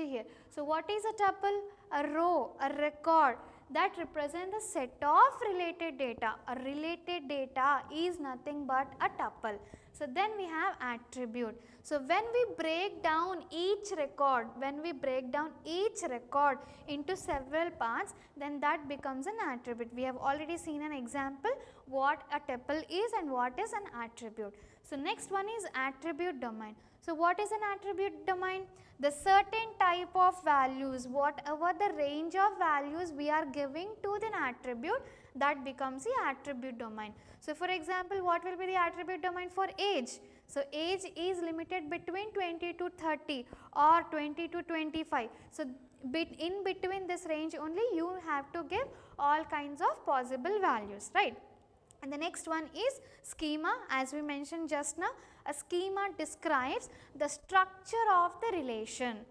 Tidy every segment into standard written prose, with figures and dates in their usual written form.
terminology here. So, what is a tuple? A row, a record that represents the set of related data. A related data is nothing but a tuple. So, then we have attribute. So, when we break down each record, into several parts, then that becomes an attribute. We have already seen an example what a tuple is and what is an attribute. So, next one is attribute domain. So, what is an attribute domain? The certain type of values, whatever the range of values we are giving to the attribute, that becomes the attribute domain. So, for example, what will be the attribute domain for age? So, age is limited between 20 to 30 or 20 to 25. So, in between this range only you have to give all kinds of possible values, right. And the next one is schema. As we mentioned just now, a schema describes the structure of the relation,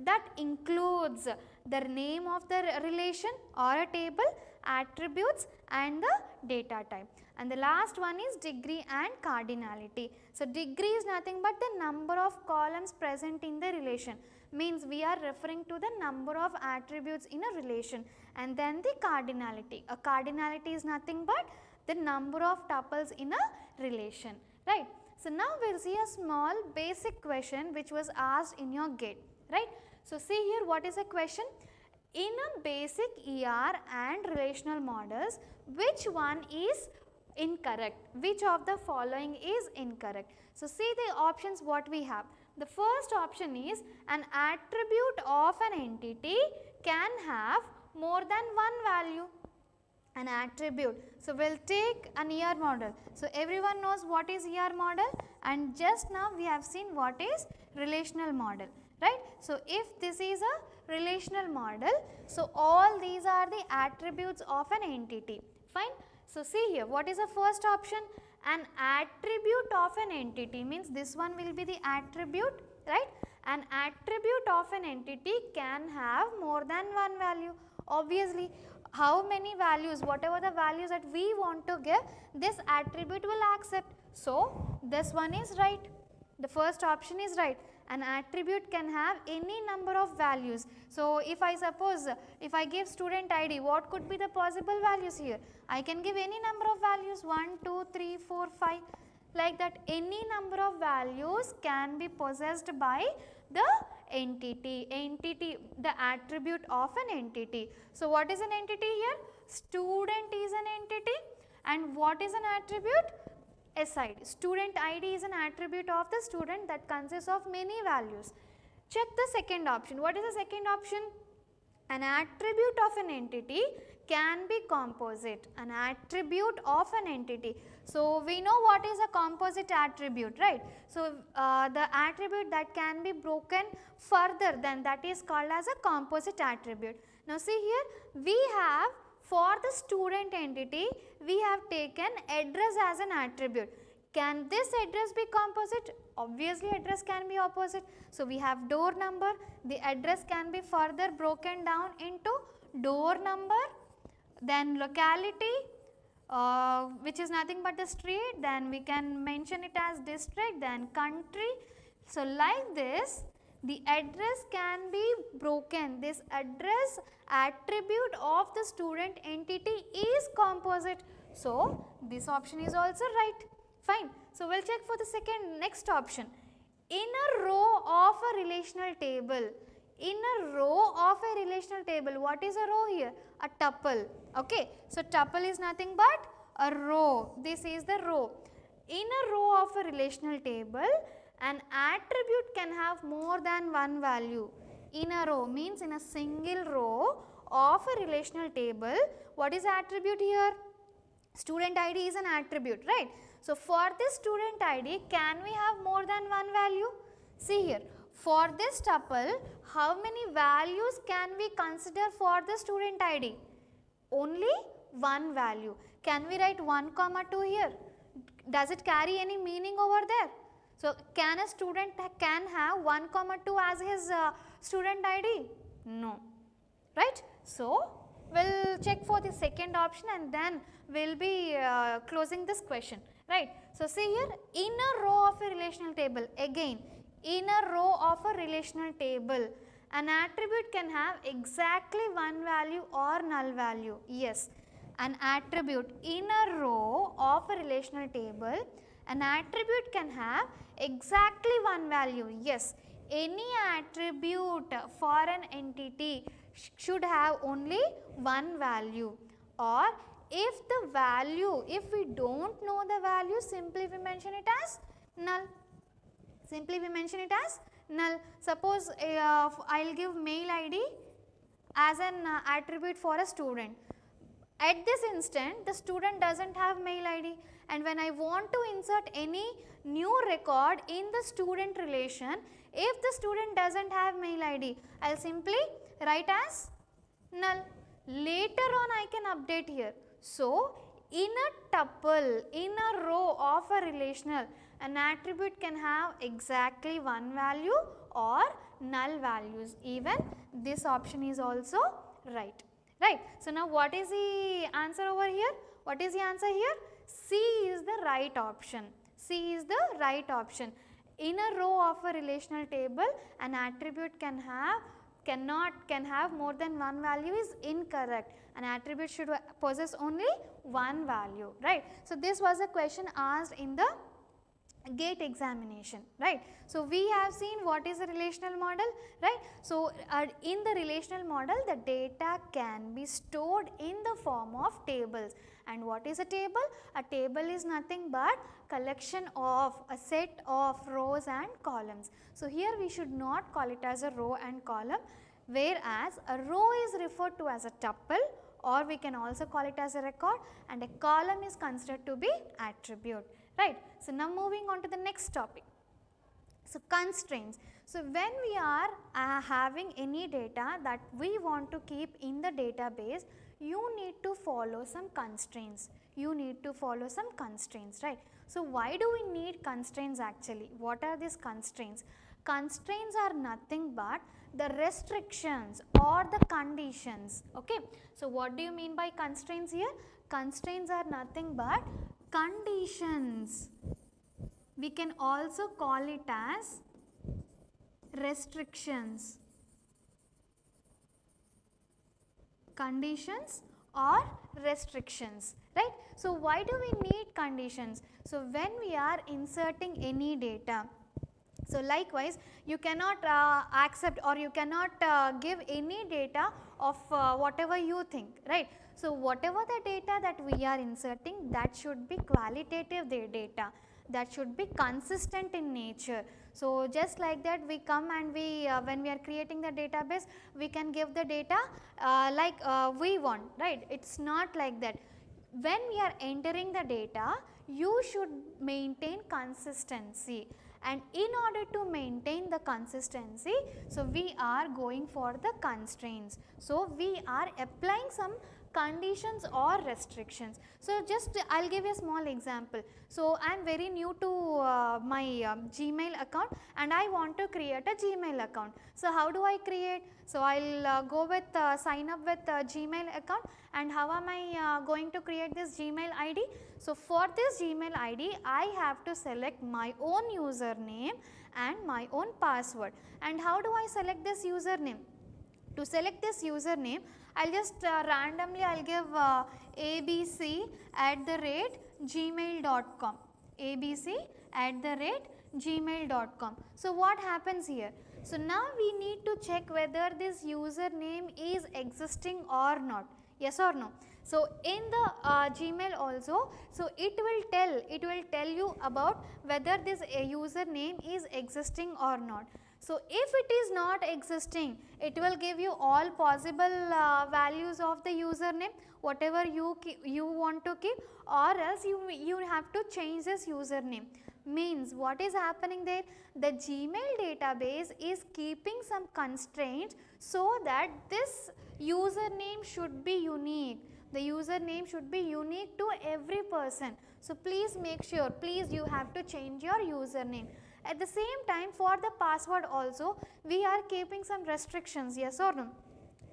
that includes the name of the relation or a table, attributes and the data type. And the last one is degree and cardinality. So, degree is nothing but the number of columns present in the relation, means we are referring to the number of attributes in a relation. And then the cardinality. A cardinality is nothing but the number of tuples in a relation, right. So, now we will see a small basic question which was asked in your gate, right. So, see here what is a question. In a basic ER and relational models, which one is incorrect? Which of the following is incorrect? So, see the options what we have. The first option is an attribute of an entity can have more than one value. An attribute. So, we will take an ER model. So, everyone knows what is ER model, and just now we have seen what is relational model, right. So, if this is a relational model, so all these are the attributes of an entity, fine. So, see here what is the first option? An attribute of an entity means this one will be the attribute, right. An attribute of an entity can have more than one value. Obviously, how many values, whatever the values that we want to give, this attribute will accept. So, this one is right. The first option is right. An attribute can have any number of values. So, if I suppose if I give student ID, what could be the possible values here? I can give any number of values 1, 2, 3, 4, 5, like that. Any number of values can be possessed by the entity, the attribute of an entity. So, what is an entity here? Student is an entity, and what is an attribute? SID. Student ID is an attribute of the student that consists of many values. Check the second option. What is the second option? An attribute of an entity can be composite. An attribute of an entity. So, we know what is a composite attribute, right. So, the attribute that can be broken further, then that is called as a composite attribute. Now, see here we have, for the student entity, we have taken address as an attribute. Can this address be composite? Obviously, address can be opposite. So, we have door number, the address can be further broken down into door number, then locality, which is nothing but the street, then we can mention it as district, then country. So, like this, the address can be broken. This address attribute of the student entity is composite. So, this option is also right, fine. So, we will check for the next option. In a row of a relational table, what is a row here? A tuple, okay. So, tuple is nothing but a row. This is the row. In a row of a relational table, an attribute can have more than one value. In a row means in a single row of a relational table, what is attribute here? Student ID is an attribute, right. So, for this student ID, can we have more than one value? See here, for this tuple, how many values can we consider for the student ID? Only one value. Can we write 1, 2 here? Does it carry any meaning over there? So, can a student can have 1, 2 as his student ID? No, right. So, we will check for the second option and then we will be closing this question, right. So, see here, in a row of a relational table, again in a row of a relational table. An attribute can have exactly one value or null value. Yes, an attribute in a row of a relational table, an attribute can have exactly one value. Yes, any attribute for an entity should have only one value, or if the value, if we don't know the value, simply we mention it as null. Simply we mention it as null. Suppose I will give mail ID as an attribute for a student. At this instant, the student doesn't have mail ID, and when I want to insert any new record in the student relation, if the student doesn't have mail ID, I will simply write as null. Later on I can update here. So, in a tuple, in a row of a relational, an attribute can have exactly one value or null values. Even this option is also right. Right. So, now what is the answer over here? What is the answer here? C is the right option. C is the right option. In a row of a relational table, an attribute can have more than one value is incorrect. An attribute should possess only one value, right. So, this was a question asked in the GATE examination, right. So, we have seen what is a relational model, right. So, in the relational model, the data can be stored in the form of tables. And what is a table? A table is nothing but collection of a set of rows and columns. So, here we should not call it as a row and column, whereas a row is referred to as a tuple, or we can also call it as a record, and a column is considered to be attribute, right. So, now moving on to the next topic. So, constraints. So, when we are having any data that we want to keep in the database, you need to follow some constraints. You need to follow some constraints, right. So, why do we need constraints actually? What are these constraints? Constraints are nothing but the restrictions or the conditions, okay. So, what do you mean by constraints here? Constraints are nothing but conditions. We can also call it as restrictions. Conditions or restrictions, right. So, why do we need conditions? So, when we are inserting any data, so likewise you cannot accept or you cannot give any data of whatever you think, right. So, whatever the data that we are inserting, that should be qualitative data, that should be consistent in nature. So, just like that we come and we when we are creating the database, we can give the data like we want, right. It is not like that. When we are entering the data, you should maintain consistency, and in order to maintain the consistency, so we are going for the constraints. So, we are applying some conditions or restrictions. So, just I will give a small example. So, I am very new to my Gmail account and I want to create a Gmail account. So, how do I create? So, I will go with sign up with Gmail account, and how am I going to create this Gmail ID? So, for this Gmail ID, I have to select my own username and my own password. And how do I select this username? To select this username, I will just randomly I will give abc@gmail.com, abc@gmail.com. So, what happens here? So, now we need to check whether this username is existing or not, yes or no. So, in the Gmail also, so it will tell you about whether this username is existing or not. So, if it is not existing, it will give you all possible values of the username, whatever you want to keep, or else you have to change this username. Means what is happening there? The Gmail database is keeping some constraints so that this username should be unique. The username should be unique to every person. So, please make sure, please you have to change your username. At the same time, for the password also, we are keeping some restrictions, yes or no.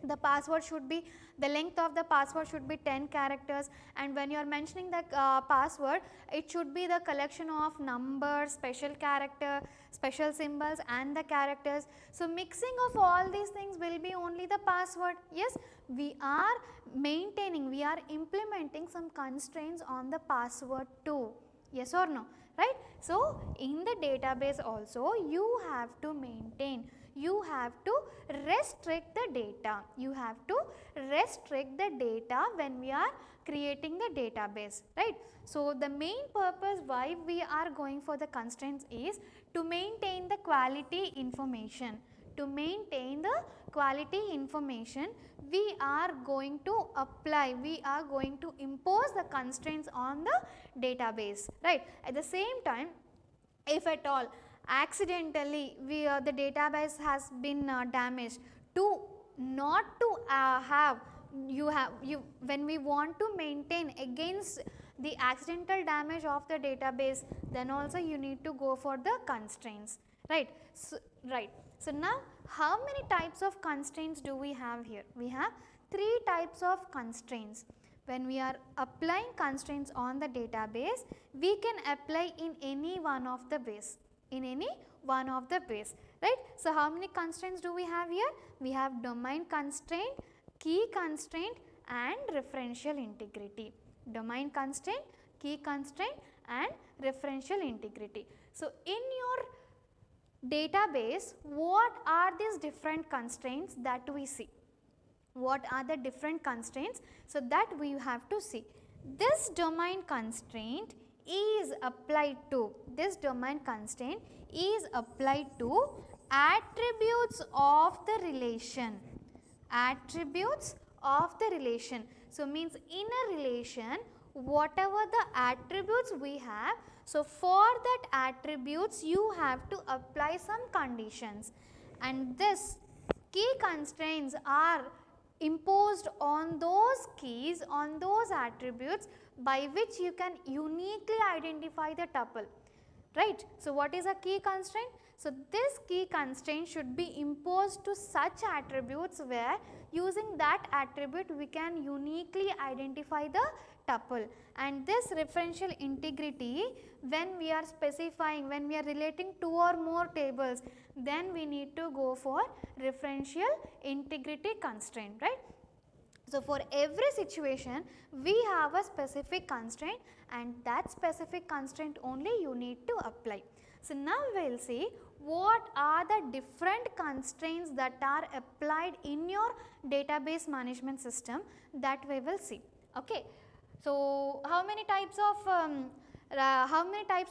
the password should be, the length of the password should be 10 characters, and when you are mentioning the password, it should be the collection of numbers, special character, special symbols and the characters. So mixing of all these things will be only the password. Yes, we are maintaining, we are implementing some constraints on the password too. Yes or no, right? So in the database also you have to maintain, you have to restrict the data, you have to restrict the data when we are creating the database, right? So the main purpose why we are going for the constraints is to maintain the quality information. To maintain the quality information, we are going to apply, we are going to impose the constraints on the database, right? At the same time, if at all accidentally the database has been damaged, to not to have when we want to maintain against the accidental damage of the database, then also you need to go for the constraints, right? So now how many types of constraints do we have here? We have 3 types of constraints. When we are applying constraints on the database, we can apply in any one of the ways, in any one of the ways, right? So how many constraints do we have here? We have domain constraint, key constraint and referential integrity. Domain constraint, key constraint and referential integrity. So in your database, what are these different constraints that we see? What are the different constraints? So that we have to see. This domain constraint is applied to, this domain constraint is applied to attributes of the relation, attributes of the relation. So means in a relation, whatever the attributes we have, so for that attributes you have to apply some conditions, and this key constraints are imposed on those keys, on those attributes by which you can uniquely identify the tuple, right? So what is a key constraint? So this key constraint should be imposed to such attributes where using that attribute we can uniquely identify the tuple. And this referential integrity, when we are specifying, when we are relating 2 or more tables, then we need to go for referential integrity constraint, right? So for every situation we have a specific constraint, and that specific constraint only you need to apply. So now we will see what are the different constraints that are applied in your database management system, that we will see. Okay. So how many types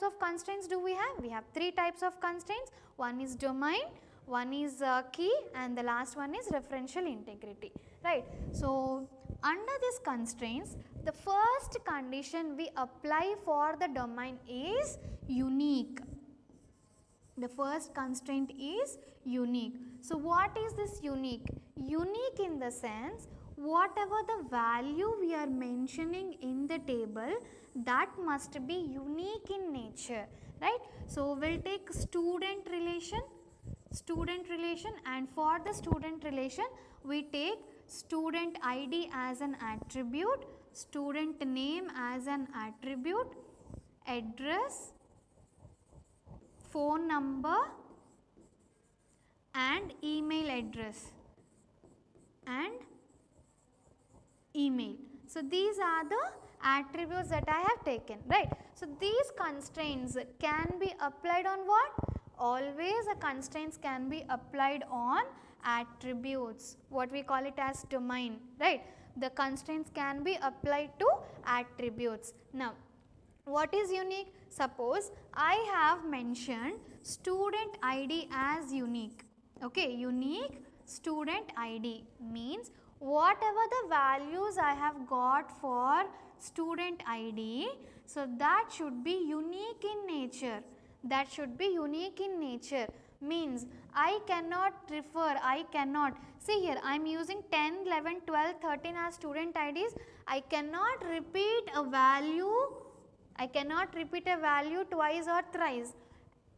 of constraints do we have? We have 3 types of constraints. One is domain, one is key, and the last one is referential integrity, right? So under these constraints, the first condition we apply for the domain is unique. The first constraint is unique. So what is this unique? Unique in the sense, whatever the value we are mentioning in the table, that must be unique in nature, right? So we'll take student relation, and for the student relation we take student ID as an attribute, student name as an attribute, address, phone number and email address and email. So these are the attributes that I have taken, right? So these constraints can be applied on what? Always the constraints can be applied on attributes, what we call it as domain, right? The constraints can be applied to attributes. Now what is unique? Suppose I have mentioned student ID as unique. Okay, unique student ID means whatever the values I have got for student ID, so that should be unique in nature. That should be unique in nature means I cannot refer, I cannot, see here I am using 10, 11, 12, 13 as student IDs. I cannot repeat a value, twice or thrice.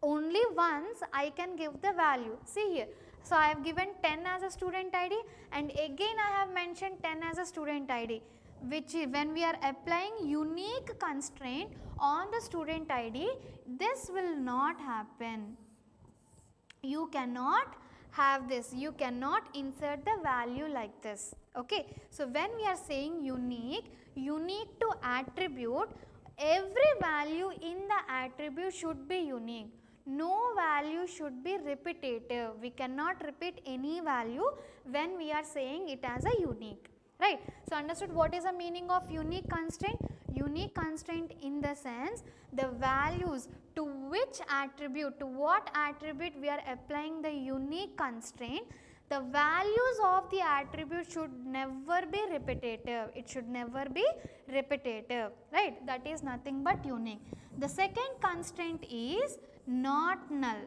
Only once I can give the value. See here, So I have given 10 as a student ID, and again I have mentioned 10 as a student ID, which when we are applying unique constraint on the student ID, this will not happen. You cannot have this, you cannot insert the value like this. Okay. So when we are saying unique to attribute, every value in the attribute should be unique. No value should be repetitive. We cannot repeat any value when we are saying it as a unique, right. So understood what is the meaning of unique constraint? Unique constraint in the sense the values to which attribute, to what attribute we are applying the unique constraint, the values of the attribute should never be repetitive. It should never be repetitive, right. That is nothing but unique. The second constraint is not null.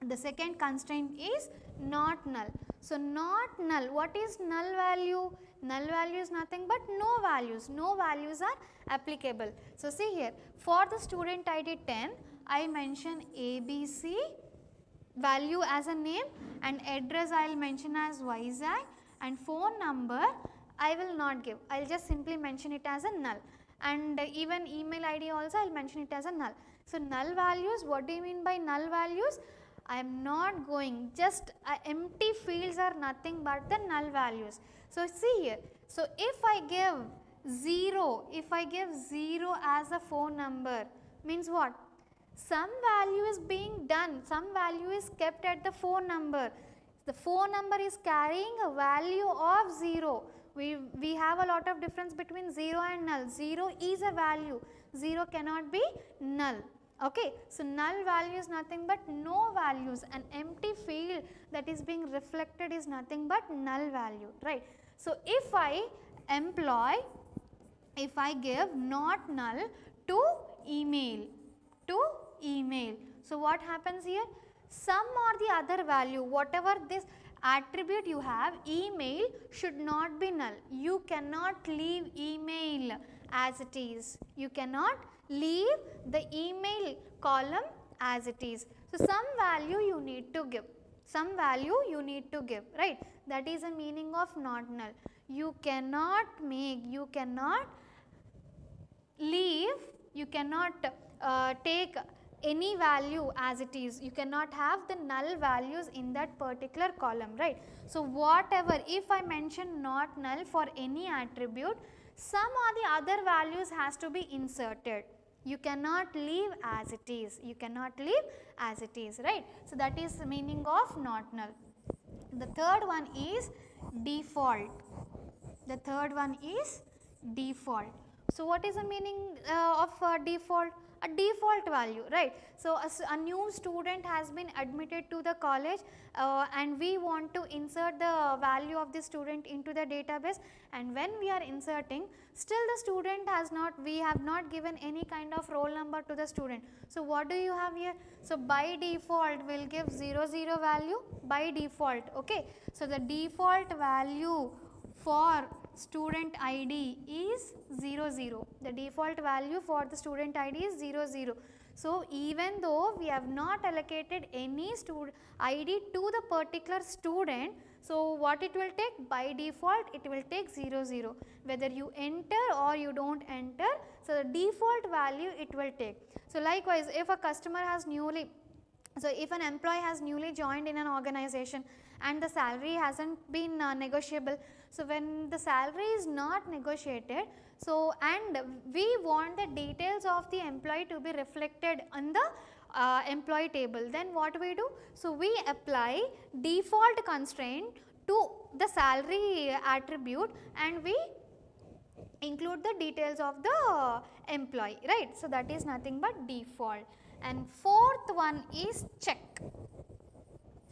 The second constraint is not null. So not null, what is null value? Null value is nothing but no values. No values are applicable. So see here, for the student ID 10, I mention ABC value as a name, and address I will mention as Vizag, and phone number I will not give. I will just simply mention it as a null, and even email ID also I will mention it as a null. So null values, what do you mean by null values? I am not going, just empty fields are nothing but the null values. So see here, so if I give 0, as a phone number, means what? Some value is being done, some value is kept at the phone number. The phone number is carrying a value of 0. We have a lot of difference between 0 and null. 0 is a value, 0 cannot be null. Okay. So null value is nothing but no values, an empty field that is being reflected is nothing but null value, right. So if I employ, if I give not null to email, so what happens here? Some or the other value, whatever this attribute you have, email should not be null. You cannot leave email as it is. You cannot leave the email column as it is. So some value you need to give. Some value you need to give, right. That is the meaning of not null. You cannot make, you cannot leave, you cannot take any value as it is. You cannot have the null values in that particular column, right. So whatever, if I mention not null for any attribute, some or the other values has to be inserted. You cannot leave as it is. You cannot leave as it is, right. So that is the meaning of not null. The third one is default. The third one is default. So what is the meaning of default? A default value, right. So a new student has been admitted to the college and we want to insert the value of the student into the database, and when we are inserting, still the student has not, we have not given any kind of roll number to the student. So what do you have here? So by default we will give 00 value by default, okay. So the default value for student ID is 00. The default value for the student ID is 00. So even though we have not allocated any student ID to the particular student, so what it will take? By default it will take 00. Whether you enter or you don't enter, so the default value it will take. So likewise, if a customer has newly, so if an employee has newly joined in an organization and the salary hasn't been negotiable, so when the salary is not negotiated, so and we want the details of the employee to be reflected on the employee table, then what we do? So we apply default constraint to the salary attribute and we include the details of the employee, right. So that is nothing but default. And fourth one is check.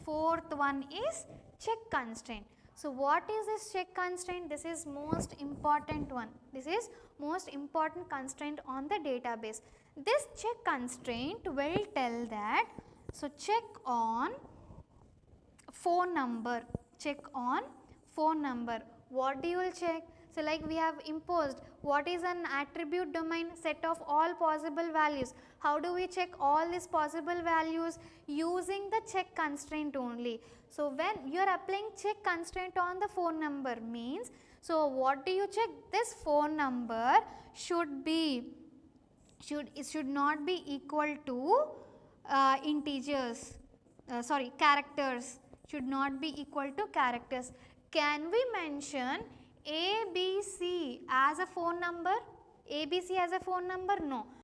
Fourth one is check constraint. So what is this check constraint? This is most important one. This is most important constraint on the database. This check constraint will tell that, so check on phone number, check on phone number. What do you will check? So like we have imposed what is an attribute domain? Set of all possible values. How do we check all these possible values? Using the check constraint only. So when you are applying check constraint on the phone number means, so what do you check? This phone number should not be equal to integers, characters, should not be equal to characters. Can we mention ABC as a phone number? ABC as a phone number? No.